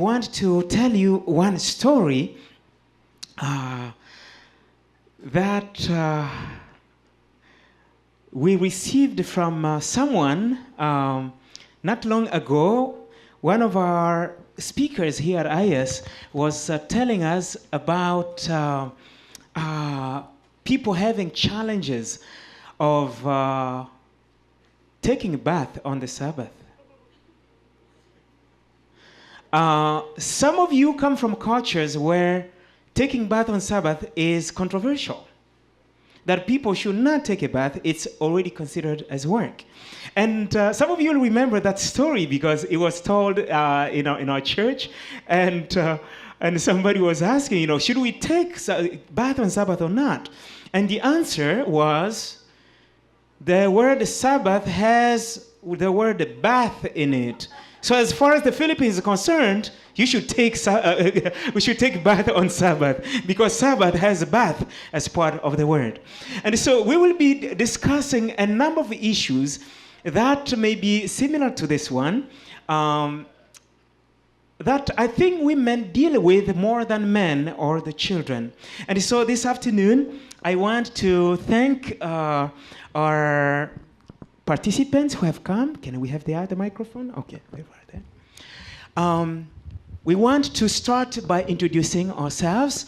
want to tell you one story that we received from someone not long ago. One of our speakers here at IS was telling us about people having challenges of taking a bath on the Sabbath. Some of you come from cultures where taking bath on Sabbath is controversial. That people should not take a bath, it's already considered as work. And some of you will remember that story because it was told in our church, and somebody was asking, should we take bath on Sabbath or not? And the answer was, the word Sabbath has the word bath in it. So as far as the Philippines is concerned, we should take bath on Sabbath because Sabbath has a bath as part of the word. And so we will be discussing a number of issues that may be similar to this one, that I think women deal with more than men or the children. And so this afternoon, I want to thank our participants who have come. Can we have the other microphone? Okay, there. We want to start by introducing ourselves,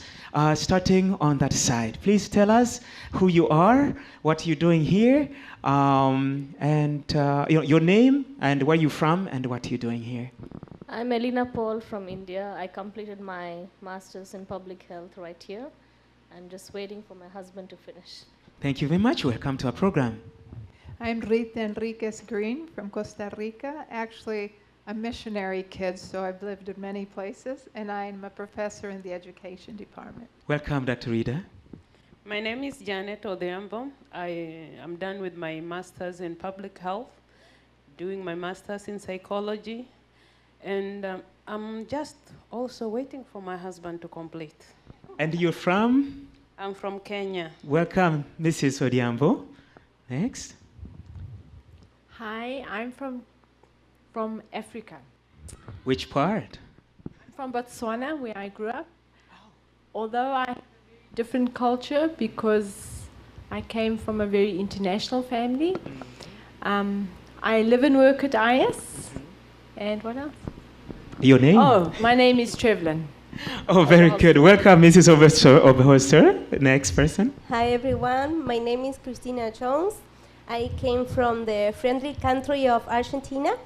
starting on that side. Please tell us who you are, what you're doing here, and your name, and where you're from, and what you're doing here. I'm Elena Paul from India. I completed my master's in public health right here. I'm just waiting for my husband to finish. Thank you very much. Welcome to our program. I'm Rita Enriquez Green from Costa Rica. Actually, a missionary kid, so I've lived in many places, and I'm a professor in the education department. Welcome, Dr. Rita. My name is Janet Odhiambo. I am done with my master's in public health, doing my master's in psychology, and I'm just also waiting for my husband to complete. And you're from? I'm from Kenya. Welcome, Mrs. Odhiambo. Next. Hi, I'm from Africa. Which part? I'm from Botswana, where I grew up. Although I have a different culture because I came from a very international family. I live and work at IS. And what else? Your name? Oh, my name is Trevlin. Oh, very good. Welcome, Mrs. Oberhoster. Next person. Hi, everyone. My name is Christina Jones. I came from the friendly country of Argentina,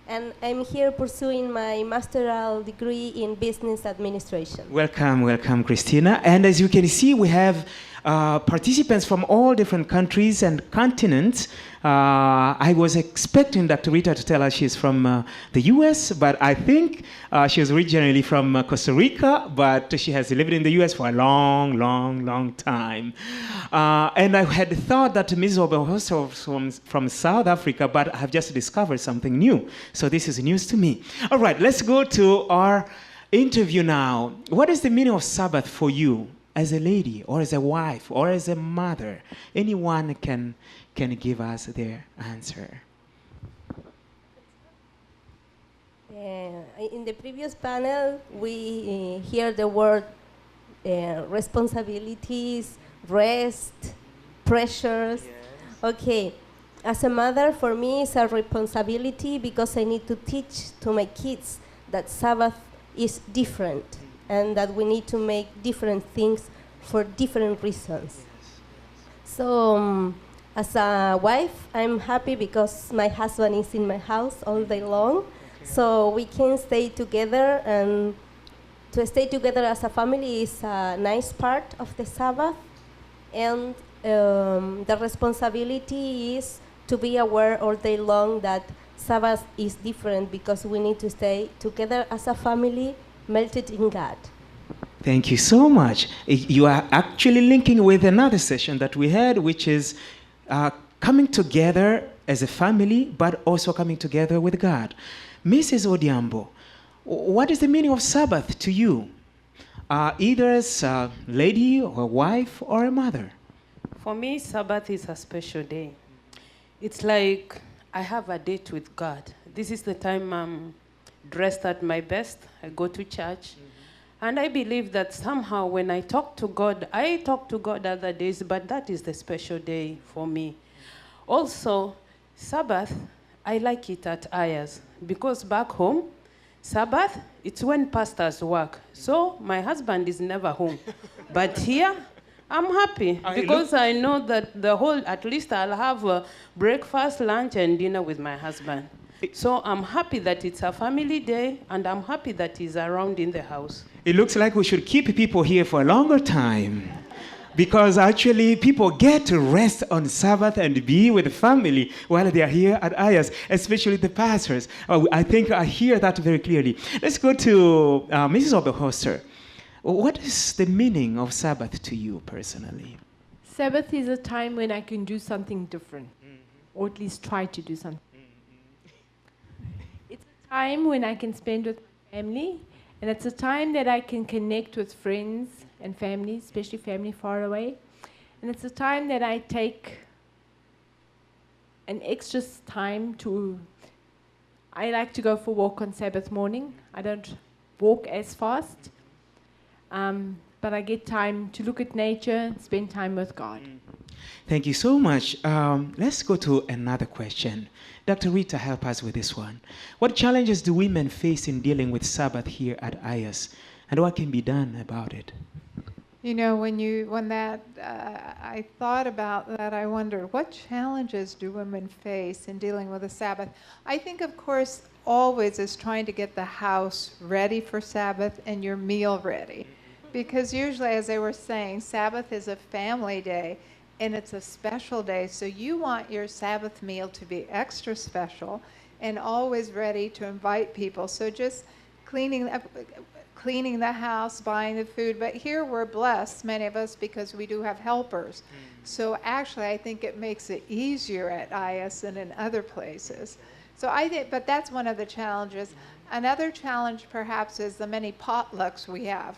and I'm here pursuing my master's degree in business administration. Welcome, Christina. And as you can see, we have participants from all different countries and continents. I was expecting Dr. Rita to tell us she's from the US, but I think she was originally from Costa Rica, but she has lived in the US for a long time. And I had thought that Ms. Oberhoster was from South Africa, but I have just discovered something new. So this is news to me. All right, let's go to our interview now. What is the meaning of Sabbath for you? As a lady, or as a wife, or as a mother? Anyone can give us their answer. In the previous panel, we hear the word responsibilities, rest, pressures. Yes. Okay, as a mother, for me, it's a responsibility because I need to teach to my kids that Sabbath is different, and that we need to make different things for different reasons. So, as a wife, I'm happy because my husband is in my house all day long, okay. So we can stay together, and to stay together as a family is a nice part of the Sabbath, and the responsibility is to be aware all day long that Sabbath is different because we need to stay together as a family, melted in God. Thank you so much. You are actually linking with another session that we had, which is coming together as a family, but also coming together with God. Mrs. Odhiambo, what is the meaning of Sabbath to you? Either as a lady or a wife or a mother? For me, Sabbath is a special day. It's like I have a date with God. This is the time dressed at my best. I go to church. And I believe that somehow when I talk to God other days, but that is the special day for me. Also, Sabbath, I like it at Ayers because back home, Sabbath, it's when pastors work. So my husband is never home. But here, I'm happy because I know that at least I'll have breakfast, lunch, and dinner with my husband. So I'm happy that it's a family day, and I'm happy that he's around in the house. It looks like we should keep people here for a longer time. Because actually, people get to rest on Sabbath and be with the family while they are here at Ayers, especially the pastors. I think I hear that very clearly. Let's go to Mrs. Oberhoster. What is the meaning of Sabbath to you personally? Sabbath is a time when I can do something different, or at least try to do something. It's a time when I can spend with my family, and it's a time that I can connect with friends and family, especially family far away. And it's a time that I take an extra time I like to go for a walk on Sabbath morning. I don't walk as fast, but I get time to look at nature and spend time with God. Thank you so much. Let's go to another question. Dr. Rita, help us with this one. What challenges do women face in dealing with Sabbath here at Ayers, and what can be done about it? You know, I thought about that, I wondered, what challenges do women face in dealing with the Sabbath? I think, of course, always is trying to get the house ready for Sabbath and your meal ready. Because usually, as they were saying, Sabbath is a family day, and it's a special day, so you want your Sabbath meal to be extra special and always ready to invite people. So just cleaning the house, buying the food. But here we're blessed, many of us, because we do have helpers. So actually, I think it makes it easier at IS than in other places. So but that's one of the challenges. Another challenge, perhaps, is the many potlucks we have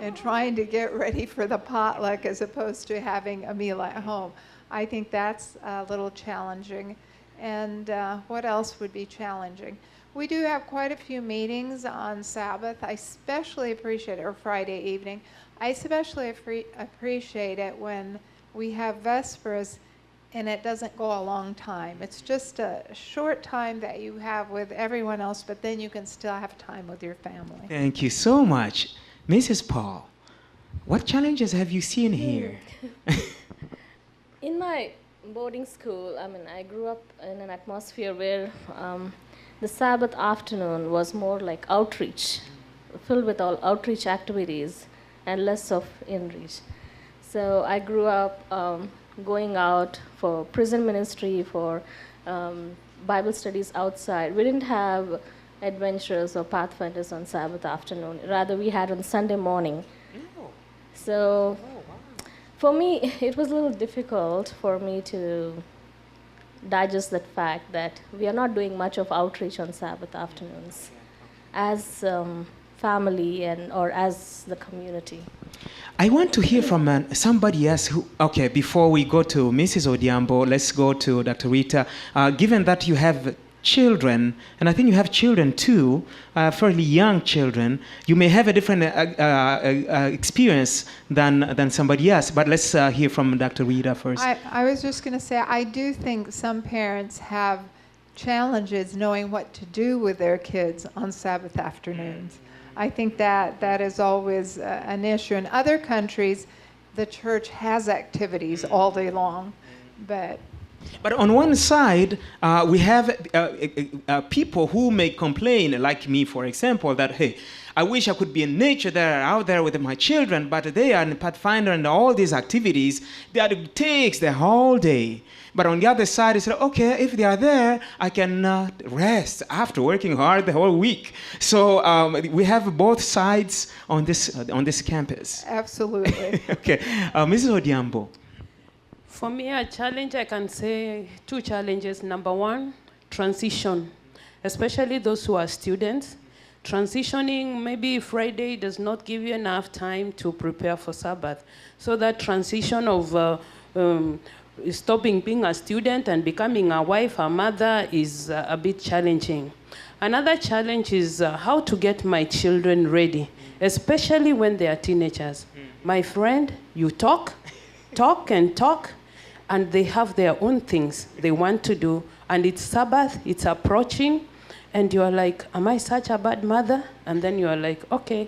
and trying to get ready for the potluck as opposed to having a meal at home. I think that's a little challenging. And what else would be challenging? We do have quite a few meetings on Sabbath. I especially appreciate it, or Friday evening. I especially appreciate it when we have Vespers and it doesn't go a long time. It's just a short time that you have with everyone else, but then you can still have time with your family. Thank you so much. Mrs. Paul, what challenges have you seen here? In my boarding school, I grew up in an atmosphere where the Sabbath afternoon was more like outreach, filled with all outreach activities and less of in-reach. So I grew up going out for prison ministry, for Bible studies outside. We didn't have adventures or pathfinders on Sabbath afternoon. Rather, we had on Sunday morning. So for me, it was a little difficult for me to digest that fact that we are not doing much of outreach on Sabbath afternoons as family or as the community. I want to hear from somebody else okay, before we go to Mrs. Odiambo, let's go to Dr. Rita. Given that you have children, and I think you have children too, fairly young children, you may have a different experience than somebody else. But let's hear from Dr. Rita first. I was just going to say, I do think some parents have challenges knowing what to do with their kids on Sabbath afternoons. I think that is always an issue. In other countries, the church has activities all day long, but on one side, we have people who may complain, like me, for example, that, hey, I wish I could be in nature there, out there with my children, but they are in Pathfinder and all these activities that it takes the whole day. But on the other side, it's like, okay, if they are there, I can rest after working hard the whole week. So we have both sides on this campus. Absolutely. Okay, Mrs. Odiambo. For me, a challenge, I can say two challenges. Number one, transition, especially those who are students. Transitioning, maybe Friday does not give you enough time to prepare for Sabbath. So that transition of stopping being a student and becoming a wife, a mother, is a bit challenging. Another challenge is how to get my children ready, especially when they are teenagers. My friend, you talk, and they have their own things they want to do. And it's Sabbath, it's approaching, and you are like, am I such a bad mother? And then you are like, okay,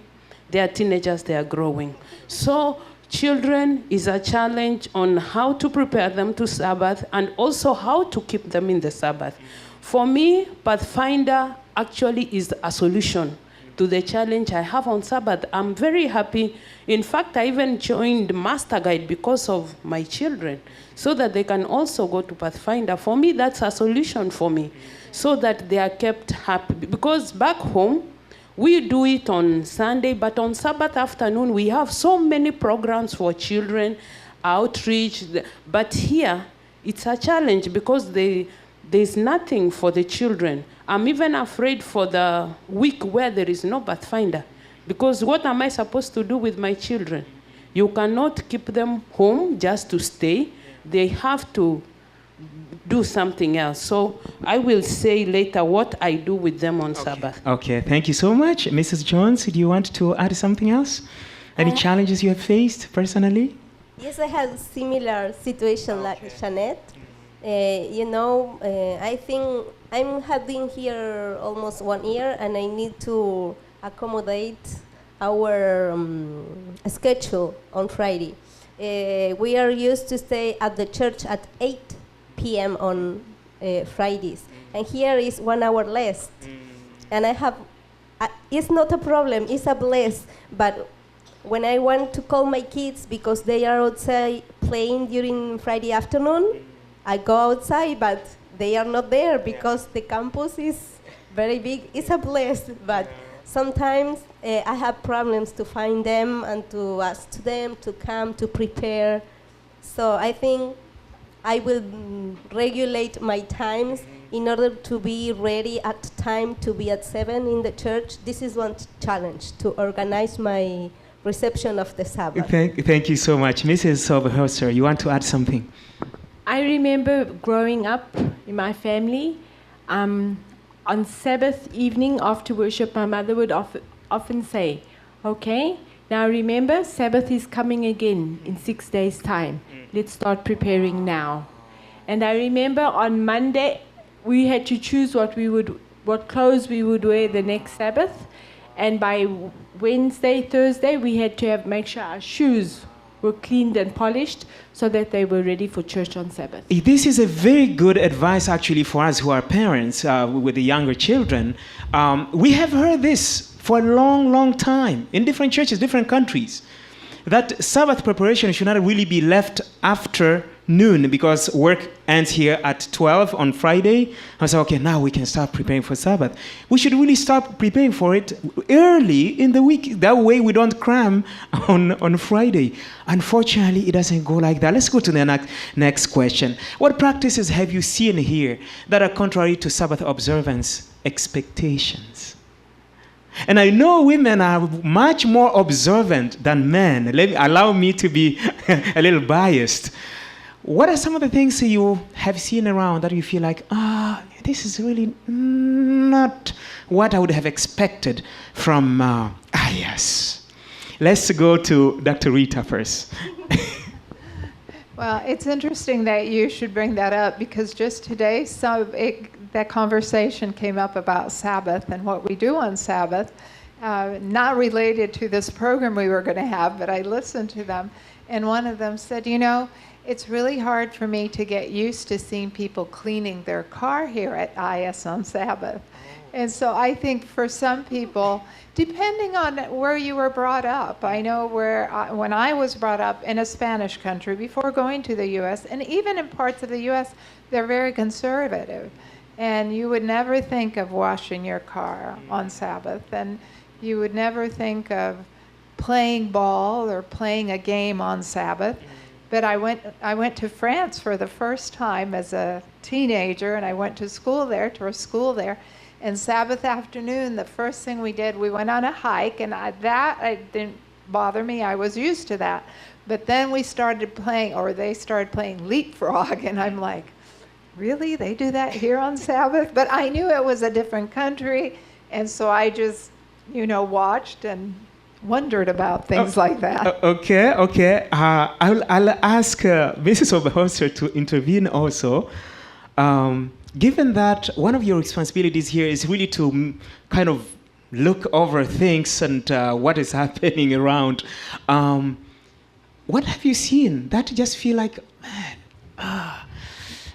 they are teenagers, they are growing. So children is a challenge on how to prepare them to Sabbath and also how to keep them in the Sabbath. For me, Pathfinder actually is a solution to the challenge I have on Sabbath. I'm very happy. In fact, I even joined Master Guide because of my children, so that they can also go to Pathfinder. For me, that's a solution for me, so that they are kept happy. Because back home, we do it on Sunday, but on Sabbath afternoon, we have so many programs for children, outreach. But here, it's a challenge because there's nothing for the children. I'm even afraid for the week where there is no Pathfinder. Because what am I supposed to do with my children? You cannot keep them home just to stay. They have to do something else. So I will say later what I do with them on Sabbath. Okay, thank you so much. Mrs. Jones, do you want to add something else? Any challenges you have faced personally? Yes, I had a similar situation like Jeanette. I think I'm having here almost 1 year, and I need to accommodate our schedule on Friday. We are used to stay at the church at 8 p.m. on Fridays, and here is 1 hour less. And I have, it's not a problem, it's a bless, but when I want to call my kids because they are outside playing during Friday afternoon, I go outside, but they are not there because the campus is very big. It's a bless, but sometimes I have problems to find them and to ask them to come to prepare. So I think I will regulate my times in order to be ready at time to be at 7 in the church. This is one challenge, to organize my reception of the Sabbath. Thank you so much. Mrs. Soberhauser, you want to add something? I remember growing up in my family, on Sabbath evening after worship, my mother would often say, okay, now remember, Sabbath is coming again in 6 days' time. Let's start preparing now. And I remember on Monday, we had to choose what clothes we would wear the next Sabbath. And by Wednesday, Thursday, we had to make sure our shoes were cleaned and polished so that they were ready for church on Sabbath. This is a very good advice actually for us who are parents with the younger children. We have heard this for a long, long time in different churches, different countries, that Sabbath preparation should not really be left after noon because work ends here at 12 on Friday. I say, okay, now we can start preparing for Sabbath. We should really start preparing for it early in the week. That way we don't cram on Friday. Unfortunately, it doesn't go like that. Let's go to the next question. What practices have you seen here that are contrary to Sabbath observance expectations? And I know women are much more observant than men. Allow me to be a little biased. What are some of the things that you have seen around that you feel like, this is really not what I would have expected from, yes. Let's go to Dr. Rita first. Well, it's interesting that you should bring that up because just today, that conversation came up about Sabbath and what we do on Sabbath, not related to this program we were going to have, but I listened to them, and one of them said, it's really hard for me to get used to seeing people cleaning their car here at IS on Sabbath. And so I think for some people, depending on where you were brought up, I know when I was brought up in a Spanish country before going to the U.S., and even in parts of the U.S., they're very conservative. And you would never think of washing your car on Sabbath. And you would never think of playing ball or playing a game on Sabbath. But I went to France for the first time as a teenager, and I went to a school there. And Sabbath afternoon, the first thing we did, we went on a hike, and that didn't bother me. I was used to that. But then we started playing, or they started playing leapfrog, and I'm like, really? They do that here on Sabbath? But I knew it was a different country, and so I just, watched and wondered about things like that. Okay. I'll ask Mrs. Oberholzer to intervene also. Given that one of your responsibilities here is really to kind of look over things and what is happening around, what have you seen that you just feel like, man,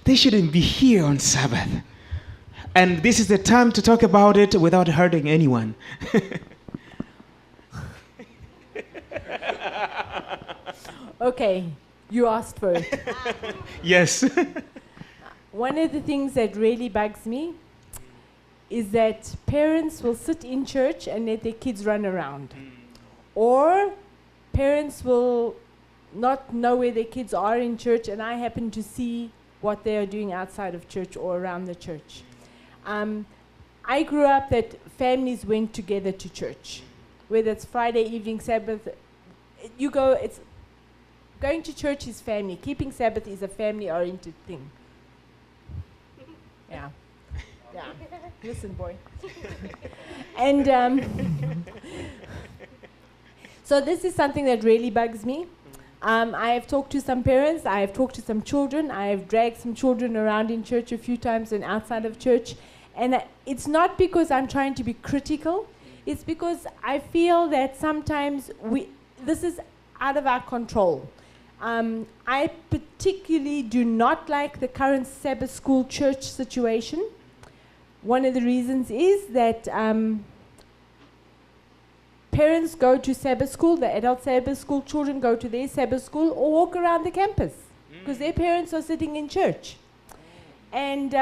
they shouldn't be here on Sabbath? And this is the time to talk about it without hurting anyone. Okay, you asked for it. Yes. One of the things that really bugs me is that parents will sit in church and let their kids run around. Or parents will not know where their kids are in church, and I happen to see what they are doing outside of church or around the church. I grew up that families went together to church, whether it's Friday evening, Sabbath. Going to church is family. Keeping Sabbath is a family-oriented thing. Yeah. Listen, boy. And so this is something that really bugs me. I have talked to some parents, I have talked to some children, I have dragged some children around in church a few times and outside of church. And it's not because I'm trying to be critical, it's because I feel that sometimes this is out of our control. I particularly do not like the current Sabbath school church situation. One of the reasons is that parents go to Sabbath school, the adult Sabbath school children go to their Sabbath school or walk around the campus because their parents are sitting in church. And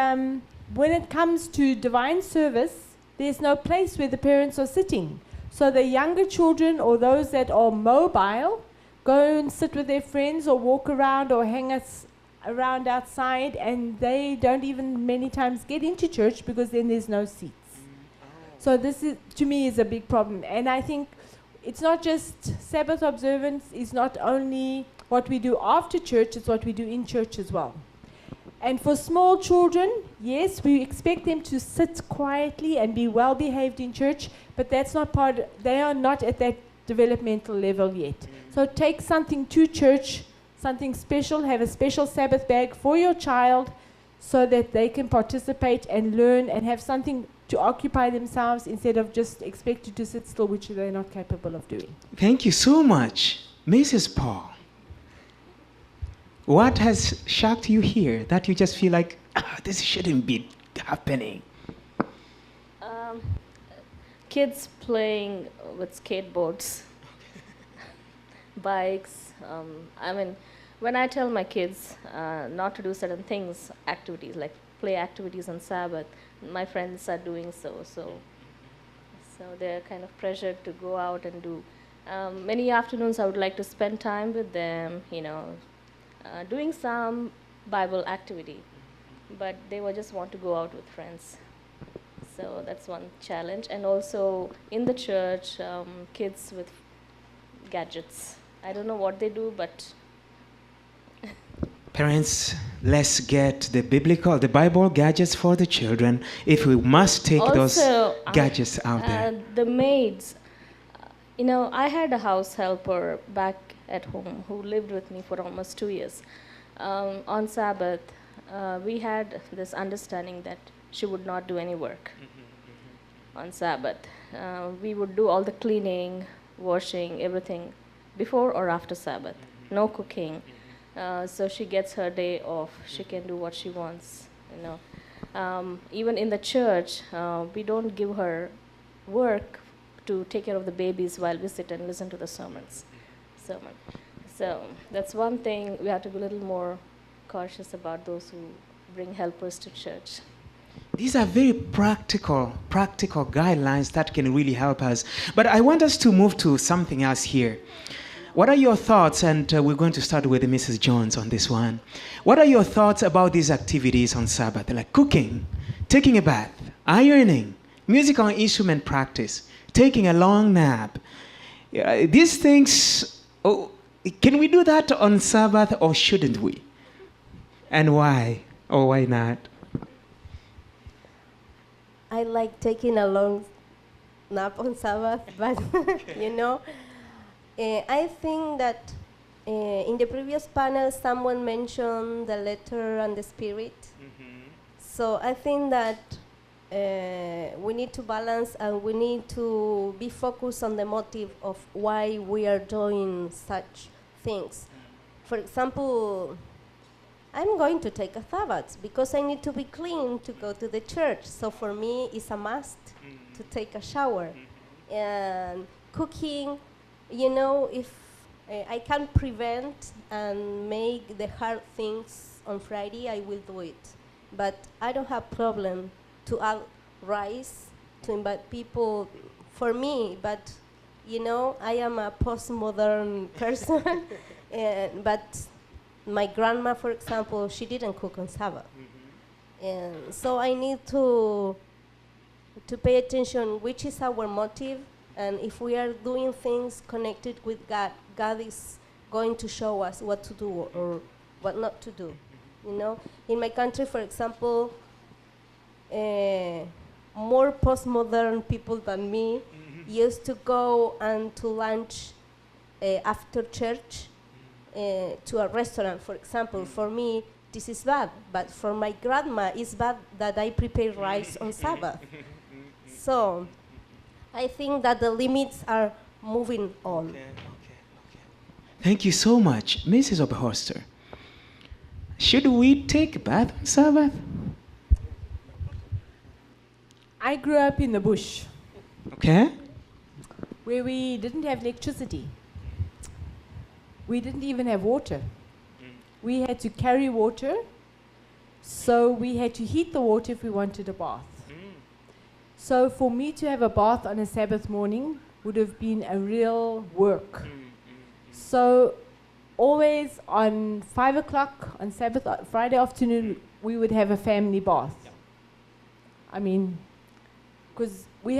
when it comes to divine service, there's no place where the parents are sitting. So the younger children or those that are mobile go and sit with their friends or walk around or hang around outside, and they don't even many times get into church because then there's no seats. So this is, to me, is a big problem. And I think it's not just Sabbath observance is not only what we do after church, it's what we do in church as well. And for small children, yes, we expect them to sit quietly and be well behaved in church, but that's not they are not at that developmental level yet. So take something to church, something special, have a special Sabbath bag for your child so that they can participate and learn and have something to occupy themselves instead of just expected to sit still, which they're not capable of doing. Thank you so much. Mrs. Paul, what has shocked you here that you just feel like, this shouldn't be happening? Kids playing with skateboards, bikes. When I tell my kids not to do certain things, activities, like play activities on Sabbath, my friends are doing so they're kind of pressured to go out and do. Many afternoons I would like to spend time with them, doing some Bible activity, but they would just want to go out with friends. So that's one challenge. And also in the church, kids with gadgets. I don't know what they do, but Parents, let's get the Bible gadgets for the children if we must take those gadgets out there. The maids, I had a house helper back at home who lived with me for almost 2 years. On Sabbath, we had this understanding that she would not do any work on Sabbath. We would do all the cleaning, washing, everything before or after Sabbath. No cooking. So she gets her day off. She can do what she wants, Even in the church, we don't give her work to take care of the babies while we sit and listen to the sermon. So that's one thing we have to be a little more cautious about those who bring helpers to church. These are very practical guidelines that can really help us. But I want us to move to something else here. What are your thoughts, and we're going to start with Mrs. Jones on this one. What are your thoughts about these activities on Sabbath, like cooking, taking a bath, ironing, musical instrument practice, taking a long nap? These things, can we do that on Sabbath or shouldn't we? And why? Or why not? I like taking a long nap on Sabbath, but you know, I think that in the previous panel someone mentioned the letter and the spirit. So I think that we need to balance and we need to be focused on the motive of why we are doing such things. For example, I'm going to take a Sabbath because I need to be clean to go to the church. So for me, it's a must to take a shower. And cooking, you know, if I can prevent and make the hard things on Friday, I will do it. But I don't have problem to add rice, to invite people for me, but you know, I am a postmodern person, but my grandma, for example, she didn't cook on Sabbath. And so I need to pay attention which is our motive, and if we are doing things connected with God, God is going to show us what to do or what not to do. You know, in my country, for example, more postmodern people than me used to go and to lunch after church to a restaurant, for example. For me, this is bad, but for my grandma, it's bad that I prepare rice on Sabbath. So I think that the limits are moving on. Thank you so much, Mrs. Oberhorster. Should we take a bath on Sabbath? I grew up in the bush Okay. where we didn't have electricity. We didn't even have water. We had to carry water, so we had to heat the water if we wanted a bath. So for me to have a bath on a Sabbath morning would have been a real work. So always on 5 o'clock on Sabbath, Friday afternoon, we would have a family bath. I mean, because we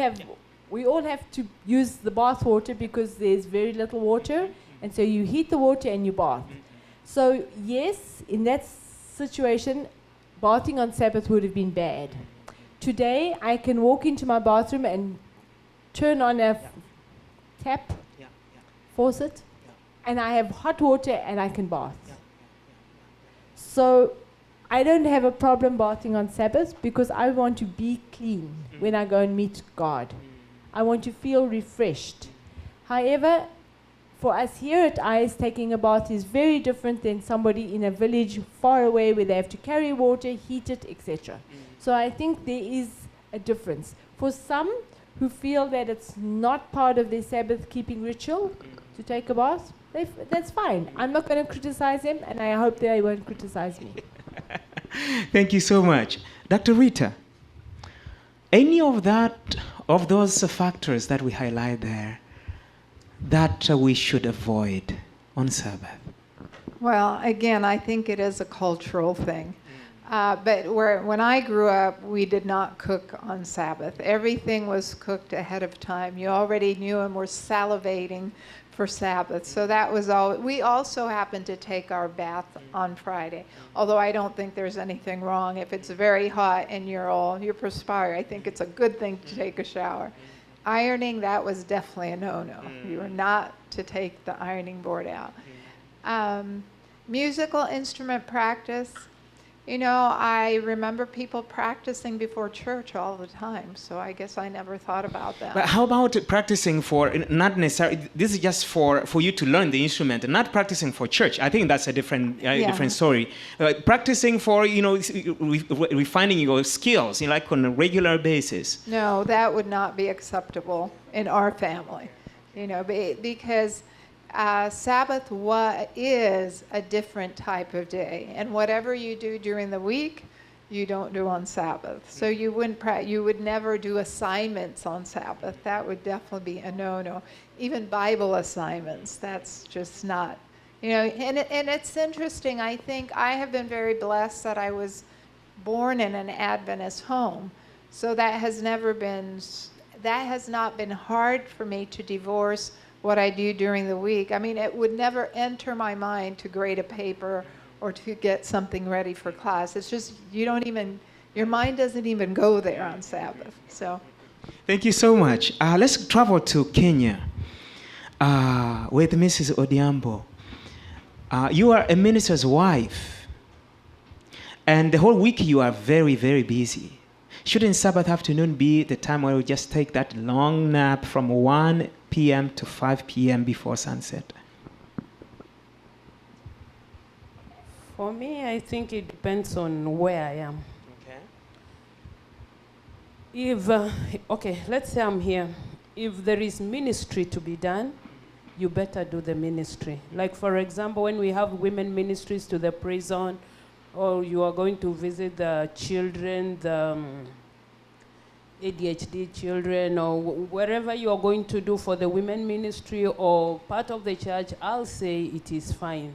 all have to use the bath water because there's very little water, and so you heat the water and you bath. So yes, in that situation, bathing on Sabbath would have been bad. Today, I can walk into my bathroom and turn on a tap, faucet, and I have hot water and I can bath. So I don't have a problem bathing on Sabbath because I want to be clean when I go and meet God. I want to feel refreshed. However, for us here at ICE, taking a bath is very different than somebody in a village far away where they have to carry water, heat it, etc. So I think there is a difference. For some who feel that it's not part of their Sabbath keeping ritual to take a bath, that's fine. I'm not going to criticize them, and I hope they won't criticize me. Thank you so much. Dr. Rita, any of those factors that we highlight there that we should avoid on Sabbath? Well, again, I think it is a cultural thing. But when I grew up, we did not cook on Sabbath. Everything was cooked ahead of time. You already knew and were salivating for Sabbath. So that was all. We also happened to take our bath on Friday, although I don't think there's anything wrong. If it's very hot and you're perspiring, I think it's a good thing to take a shower. Ironing, that was definitely a no-no. You were not to take the ironing board out. Musical instrument practice. You know, I remember people practicing before church all the time, so I guess I never thought about that. But how about practicing for, not necessarily, this is just for you to learn the instrument, and not practicing for church. I think that's a different story. Practicing for, refining your skills, like on a regular basis. No, that would not be acceptable in our family, because Sabbath is a different type of day, and whatever you do during the week, you don't do on Sabbath. So you would never do assignments on Sabbath. That would definitely be a no-no. Even Bible assignments, that's just not, And it's interesting. I think I have been very blessed that I was born in an Adventist home, so that has not been hard for me to divorce what I do during the week. I mean, it would never enter my mind to grade a paper or to get something ready for class. It's just, your mind doesn't even go there on Sabbath. So, Thank you so much. Let's travel to Kenya with Mrs. Odhiambo. You are a minister's wife, and the whole week you are very, very busy. Shouldn't Sabbath afternoon be the time where we just take that long nap from 1 p.m. to 5 p.m. before sunset? For me, I think it depends on where I am. Okay. Let's say I'm here. If there is ministry to be done, you better do the ministry. Like, for example, when we have women ministries to the prison, or you are going to visit the children, the ADHD children, or wherever you are going to do for the women ministry or part of the church, I'll say it is fine.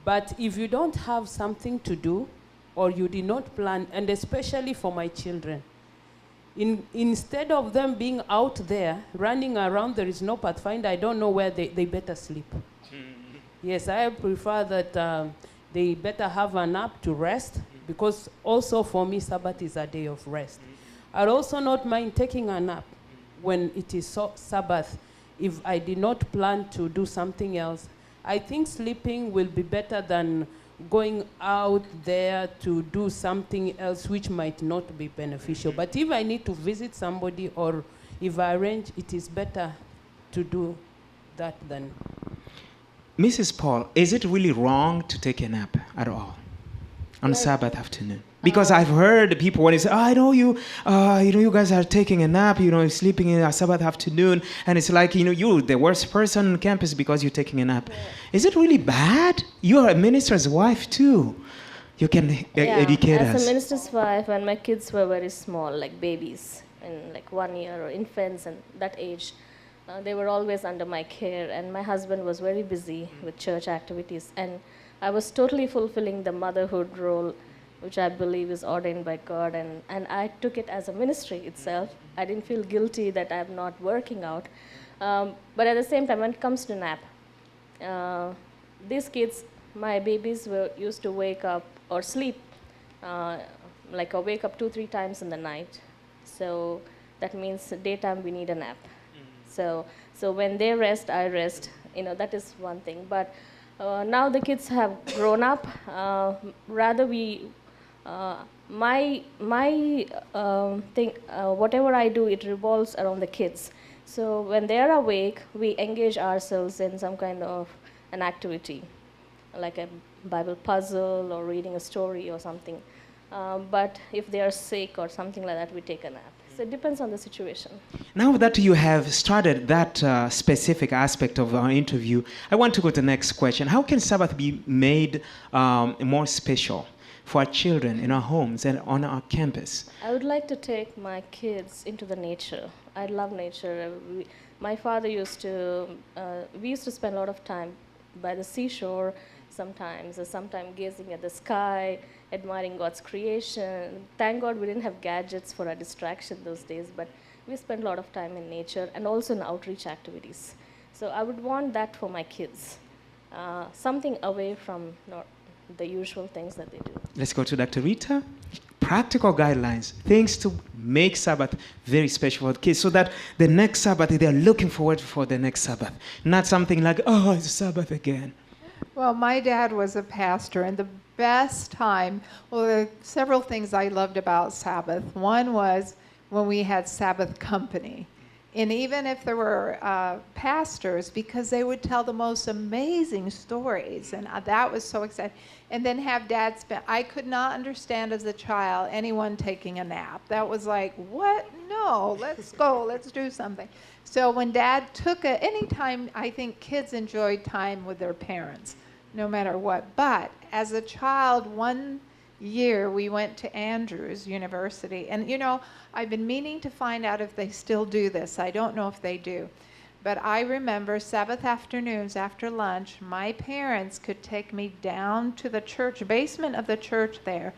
But if you don't have something to do, or you did not plan, and especially for my children, instead of them being out there running around, there is no pathfinder, I don't know where they better sleep. Yes, I prefer that they better have a nap to rest, because also for me, Sabbath is a day of rest. I'd also not mind taking a nap when it is Sabbath if I did not plan to do something else. I think sleeping will be better than going out there to do something else which might not be beneficial. But if I need to visit somebody, or if I arrange, it is better to do that than... Mrs. Paul, is it really wrong to take a nap at all on Sabbath afternoon? Because I've heard people when they say, I know you guys are taking a nap, sleeping in a Sabbath afternoon, and it's like, you're the worst person on campus because you're taking a nap. Yeah. Is it really bad? You are a minister's wife too. You can educate us. As a minister's wife, when my kids were very small, like babies, and like 1 year, or infants and that age, they were always under my care, and my husband was very busy with church activities, and I was totally fulfilling the motherhood role, which I believe is ordained by God, and I took it as a ministry itself. I didn't feel guilty that I'm not working out. But at the same time, when it comes to nap, these kids, my babies used to wake up or sleep, or wake up 2-3 times in the night. So that means daytime we need a nap. So when they rest, I rest. That is one thing. But now the kids have grown up. Rather my thing, whatever I do, it revolves around the kids. So when they are awake, we engage ourselves in some kind of an activity, like a Bible puzzle or reading a story or something. But if they are sick or something like that, we take a nap. So it depends on the situation. Now that you have started that specific aspect of our interview, I want to go to the next question. How can Sabbath be made more special for our children in our homes and on our campus? I would like to take my kids into the nature. I love nature. My father we used to spend a lot of time by the seashore sometimes gazing at the sky, admiring God's creation. Thank God we didn't have gadgets for our distraction those days, but we spent a lot of time in nature and also in outreach activities. So I would want that for my kids, something away from the usual things that they do. Let's go to Dr. Rita. Practical guidelines, things to make Sabbath very special for the kids, so that the next Sabbath, they're looking forward for the next Sabbath. Not something like, oh, it's Sabbath again. Well, my dad was a pastor, and the best time, there are several things I loved about Sabbath. One was when we had Sabbath company. And even if there were pastors, because they would tell the most amazing stories, and that was so exciting. And then have Dad spend, I could not understand as a child anyone taking a nap. That was like, what? No, let's go, let's do something. So when Dad took anytime, I think kids enjoyed time with their parents, no matter what. But as a child, one year we went to Andrews University, and I've been meaning to find out if they still do this. I don't know if they do. But I remember Sabbath afternoons after lunch, my parents could take me down to the church, basement of the church there,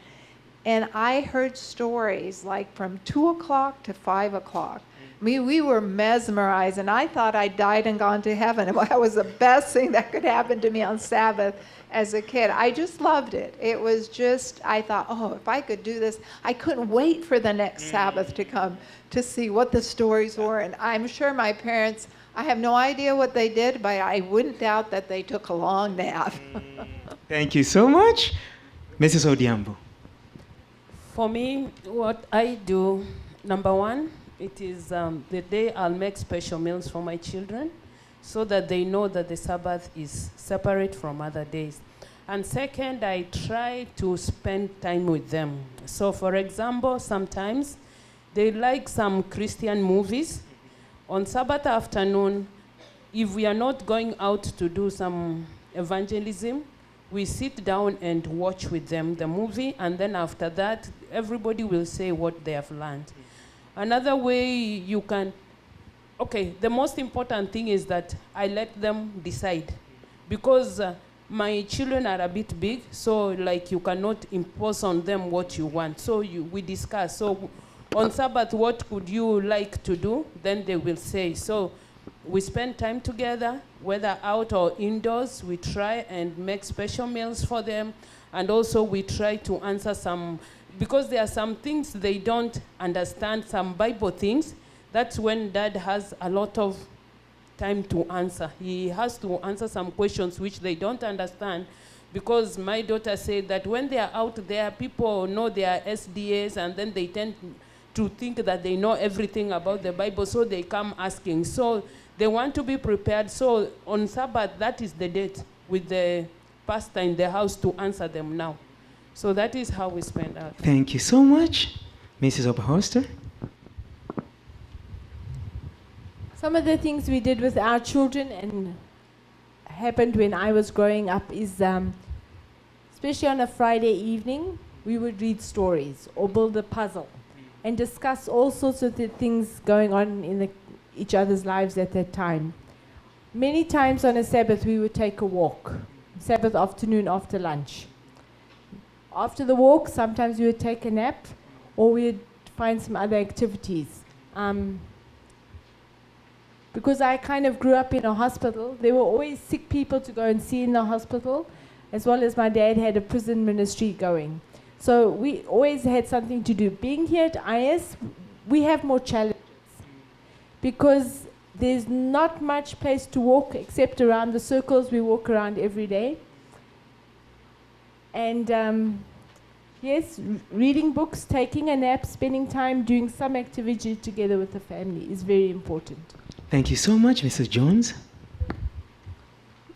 and I heard stories like from 2 o'clock to 5 o'clock. we were mesmerized, and I thought I died and gone to heaven. That was the best thing that could happen to me on Sabbath as a kid. I just loved it. It was just, I thought, oh, if I could do this, I couldn't wait for the next Sabbath to come to see what the stories were. And I'm sure my parents, I have no idea what they did, but I wouldn't doubt that they took a long nap. Thank you so much. Mrs. Odiambo. For me, what I do, number one, it is the day I'll make special meals for my children so that they know that the Sabbath is separate from other days. And second, I try to spend time with them. So for example, sometimes they like some Christian movies. On Sabbath afternoon, if we are not going out to do some evangelism, we sit down and watch with them the movie, and then after that, everybody will say what they have learned. Another way you can, okay, the most important thing is that I let them decide, because my children are a bit big, so like you cannot impose on them what you want. So we discuss. So on Sabbath, what could you like to do? Then they will say. So we spend time together, whether out or indoors. We try and make special meals for them. And also we try to answer some, because there are some things they don't understand, some Bible things. That's when Dad has a lot of time to answer. He has to answer some questions which they don't understand, because my daughter said that when they are out there, people know they are SDAs, and then they tend to think that they know everything about the Bible, so they come asking. So they want to be prepared. So on Sabbath, that is the date with the pastor in the house to answer them now. So that is how we spend our time. Thank you so much. Mrs. Oberhoster. Some of the things we did with our children and happened when I was growing up is, especially on a Friday evening, we would read stories or build a puzzle and discuss all sorts of the things going on in each other's lives at that time. Many times on a Sabbath, we would take a walk, Sabbath afternoon after lunch. After the walk, sometimes we would take a nap, or we would find some other activities. Because I kind of grew up in a hospital, there were always sick people to go and see in the hospital, as well as my dad had a prison ministry going. So we always had something to do. Being here at IS, we have more challenges because there's not much place to walk except around the circles we walk around every day. And yes, reading books, taking a nap, spending time doing some activity together with the family is very important. Thank you so much, Mrs. Jones.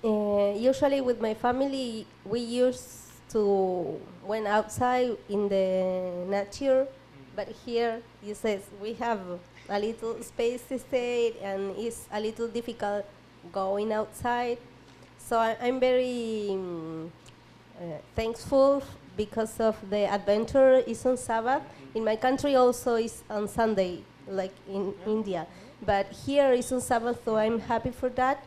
Usually with my family, we used to went outside in the nature, but here you says we have a little space to stay, and it's a little difficult going outside. So I'm very thankful because of the adventure is on Sabbath. In my country also is on Sunday, like in India. But here is on Sabbath, so I'm happy for that.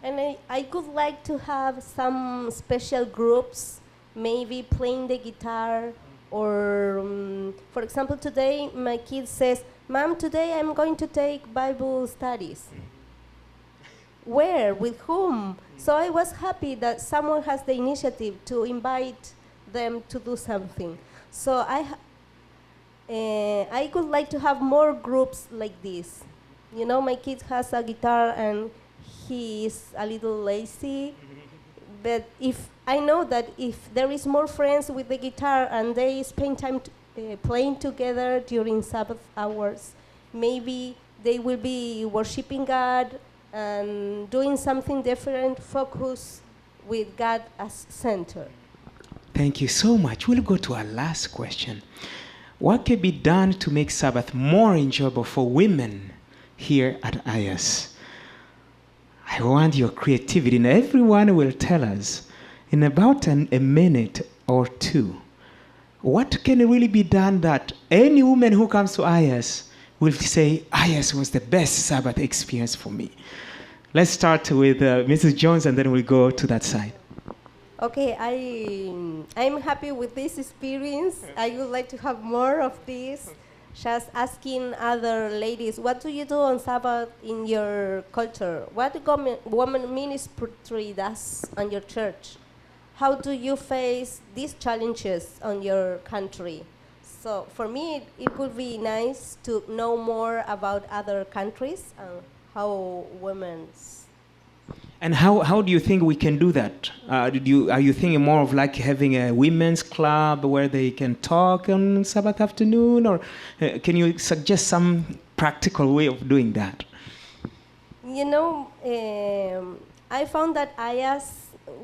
And I would like to have some special groups, maybe playing the guitar, or for example, today my kid says, "Mom, today I'm going to take Bible studies." Where? With whom? So I was happy that someone has the initiative to invite them to do something. So I would like to have more groups like this. You know, my kid has a guitar and he is a little lazy. But if I know that if there is more friends with the guitar and they spend time playing together during Sabbath hours, maybe they will be worshiping God and doing something different, focus with God as center. Thank you so much. We'll go to our last question. What can be done to make Sabbath more enjoyable for women here at IS? I want your creativity, and everyone will tell us in about a minute or two what can really be done that any woman who comes to IS will say, IS was the best Sabbath experience for me. Let's start with Mrs. Jones, and then we'll go to that side. Okay, I'm happy with this experience. I would like to have more of this. just asking other ladies, what do you do on Sabbath in your culture? What woman ministry does on your church? How do you face these challenges on your country? So for me, it would be nice to know more about other countries and how women's. And how do you think we can do that? Are you thinking more of like having a women's club where they can talk on Sabbath afternoon, or can you suggest some practical way of doing that? You know, I found that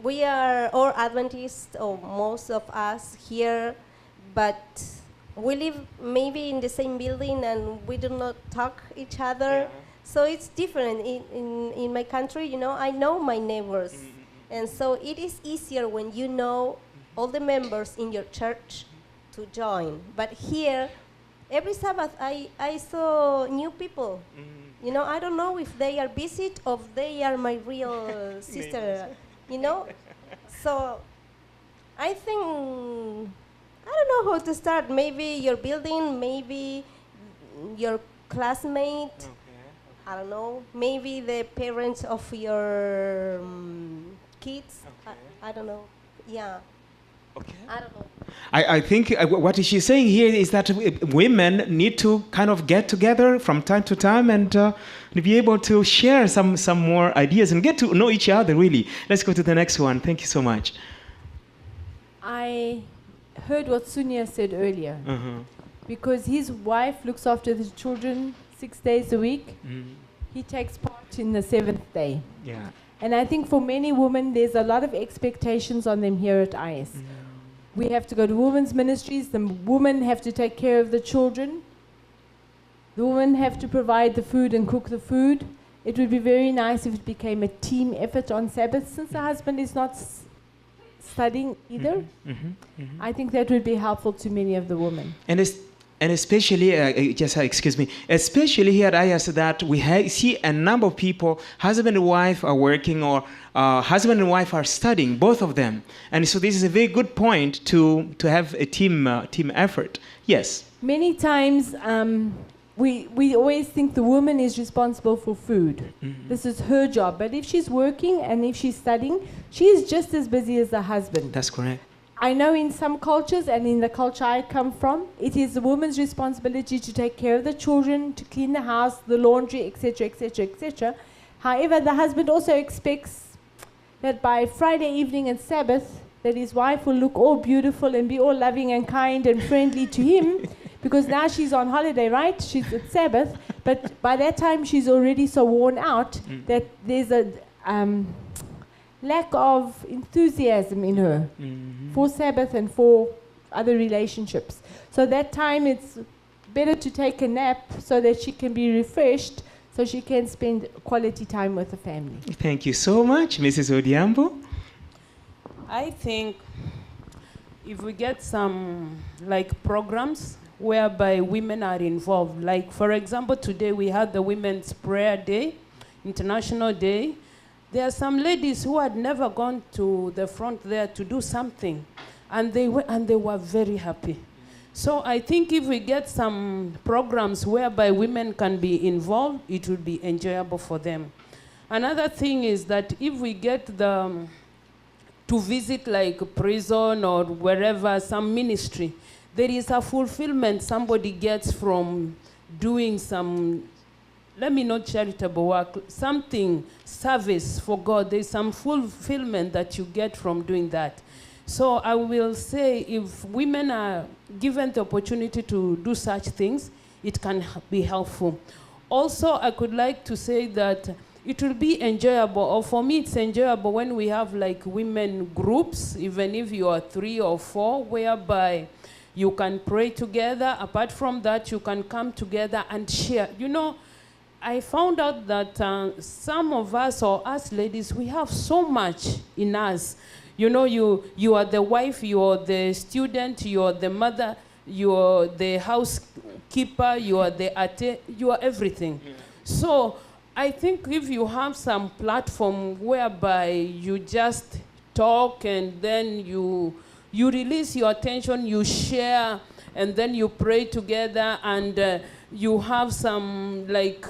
we are all Adventists, or most of us here, but we live maybe in the same building and we do not talk each other. Yeah. So it's different in my country, you know, I know my neighbors. And so it is easier when you know all the members in your church to join. But here, every Sabbath, I saw new people. You know, I don't know if they are visit or if they are my real sister, you know. So I think, I don't know how to start. Maybe your building, maybe your classmate. Okay. I don't know, maybe the parents of your kids. Okay. I don't know. Yeah. Okay. I don't know. I think what she's saying here is that women need to kind of get together from time to time and be able to share some more ideas and get to know each other, really. Let's go to the next one. Thank you so much. I heard what Sunya said earlier. Because his wife looks after the children 6 days a week. He takes part in the 7th day. Yeah. And I think for many women, there's a lot of expectations on them here at IS. We have to go to women's ministries. The women have to take care of the children. The women have to provide the food and cook the food. It would be very nice if it became a team effort on Sabbath, since the husband is not studying either. I think that would be helpful to many of the women. And especially, especially here at IAS, that we see a number of people, husband and wife are working, or husband and wife are studying, both of them. And so this is a very good point to have a team effort. Yes? Many times, we always think the woman is responsible for food. This is her job. But if she's working and if she's studying, she is just as busy as the husband. That's correct. I know in some cultures, and in the culture I come from, it is the woman's responsibility to take care of the children, to clean the house, the laundry, etc., etc., etc. However, the husband also expects that by Friday evening and Sabbath, that his wife will look all beautiful and be all loving and kind and friendly to him, because now she's on holiday, right? She's at Sabbath, but by that time she's already so worn out that there's a lack of enthusiasm in her for Sabbath and for other relationships. So that time it's better to take a nap so that she can be refreshed, so she can spend quality time with the family. Thank you so much, Mrs. Odiambo. I think if we get some programs whereby women are involved, like for example today we had the Women's Prayer Day, International Day. There are some ladies who had never gone to the front there to do something, and they were very happy. So I think if we get some programs whereby women can be involved, it will be enjoyable for them. Another thing is that if we get to visit like prison or wherever, some ministry, there is a fulfillment somebody gets from doing some, let me not charitable work, something, service for God. There's some fulfillment that you get from doing that. So I will say if women are given the opportunity to do such things, it can be helpful. Also, I could like to say that it will be enjoyable, or for me it's enjoyable when we have like women groups, even if you are 3 or 4, whereby you can pray together. Apart from that, you can come together and share. You know, I found out that some of us, or us ladies, we have so much in us. You know, you are the wife, you are the student, you are the mother, you are the housekeeper, you are the ate, you are everything. Yeah. So I think if you have some platform whereby you just talk and then you release your attention, you share and then you pray together, and you have some like,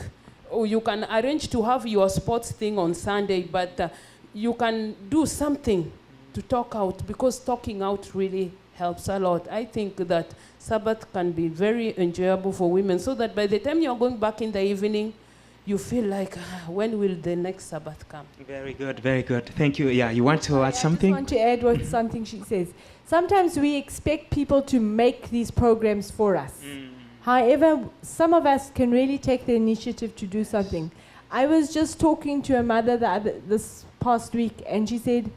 or you can arrange to have your sports thing on Sunday, but you can do something to talk out, because talking out really helps a lot. I think that Sabbath can be very enjoyable for women, so that by the time you're going back in the evening, you feel like, when will the next Sabbath come? Very good, very good. Thank you. Yeah, you want to add I something? just want to add something she says. Sometimes we expect people to make these programs for us. However, some of us can really take the initiative to do something. I was just talking to a mother this past week, and she said,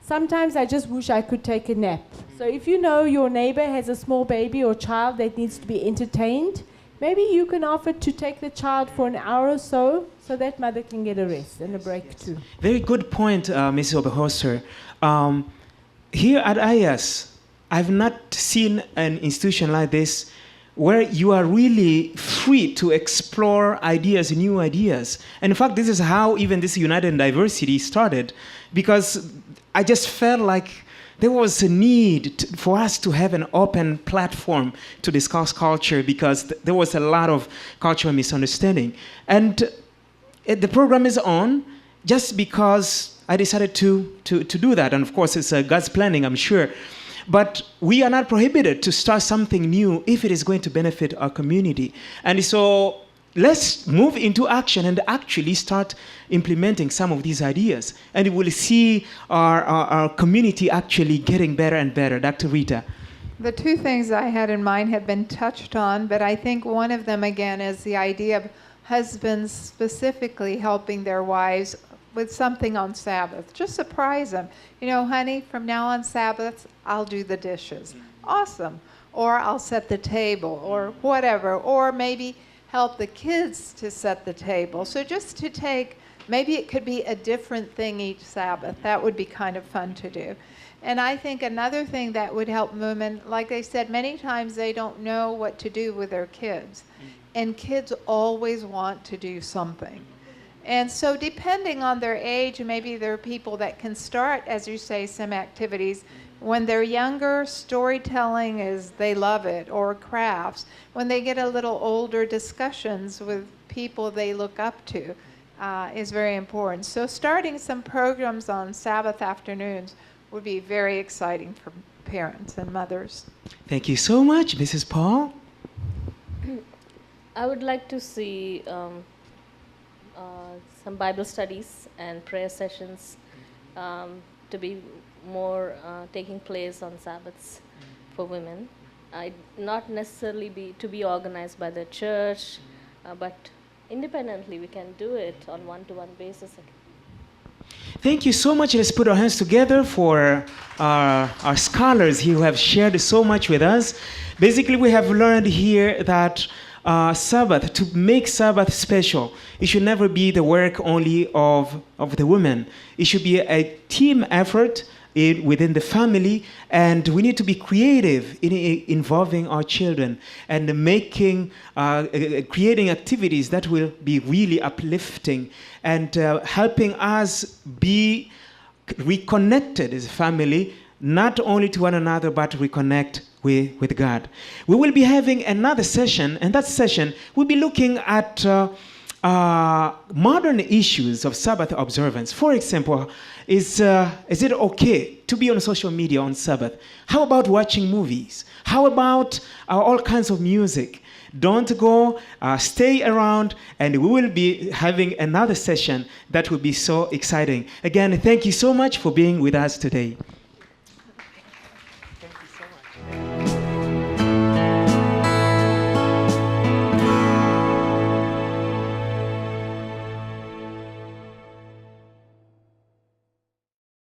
sometimes I just wish I could take a nap. So if you know your neighbor has a small baby or child that needs to be entertained, maybe you can offer to take the child for an hour or so that mother can get a rest and a break too. Very good point, Mrs. Oberhorster. Here at IAS, I've not seen an institution like this where you are really free to explore ideas, new ideas. And in fact, this is how even this United in Diversity started, because I just felt like there was a need for us to have an open platform to discuss culture, because there was a lot of cultural misunderstanding. And the program is on just because I decided to do that. And of course, it's God's planning, I'm sure. But we are not prohibited to start something new if it is going to benefit our community. And so let's move into action and actually start implementing some of these ideas. And we'll see our community actually getting better and better. Dr. Rita. The two things I had in mind have been touched on, but I think one of them, again, is the idea of husbands specifically helping their wives with something on Sabbath. Just surprise them. You know, honey, from now on Sabbath, I'll do the dishes. Awesome. Or I'll set the table, or whatever. Or maybe help the kids to set the table. So just to take, maybe it could be a different thing each Sabbath. That would be kind of fun to do. And I think another thing that would help women, like I said, many times they don't know what to do with their kids. And kids always want to do something. And so depending on their age, maybe there are people that can start, as you say, some activities. When they're younger, storytelling is, they love it, or crafts. When they get a little older, discussions with people they look up to is very important. So starting some programs on Sabbath afternoons would be very exciting for parents and mothers. Thank you so much, Mrs. Paul. I would like to see some Bible studies and prayer sessions to be more taking place on Sabbaths for women. Not necessarily to be organized by the church, but independently we can do it on one-to-one basis. Thank you so much. Let's put our hands together for our scholars here who have shared so much with us. Basically, we have learned here that Sabbath, to make Sabbath special, it should never be the work only of the women. It should be a team effort within the family, and we need to be creative in involving our children and making, creating activities that will be really uplifting and helping us be reconnected as a family, not only to one another, but reconnect with God. We will be having another session, and that session we'll be looking at modern issues of Sabbath observance. For example, is it okay to be on social media on Sabbath? How about watching movies? How about all kinds of music? Don't go, stay around, and we will be having another session that will be so exciting. Again, thank you so much for being with us today. Thank you so much.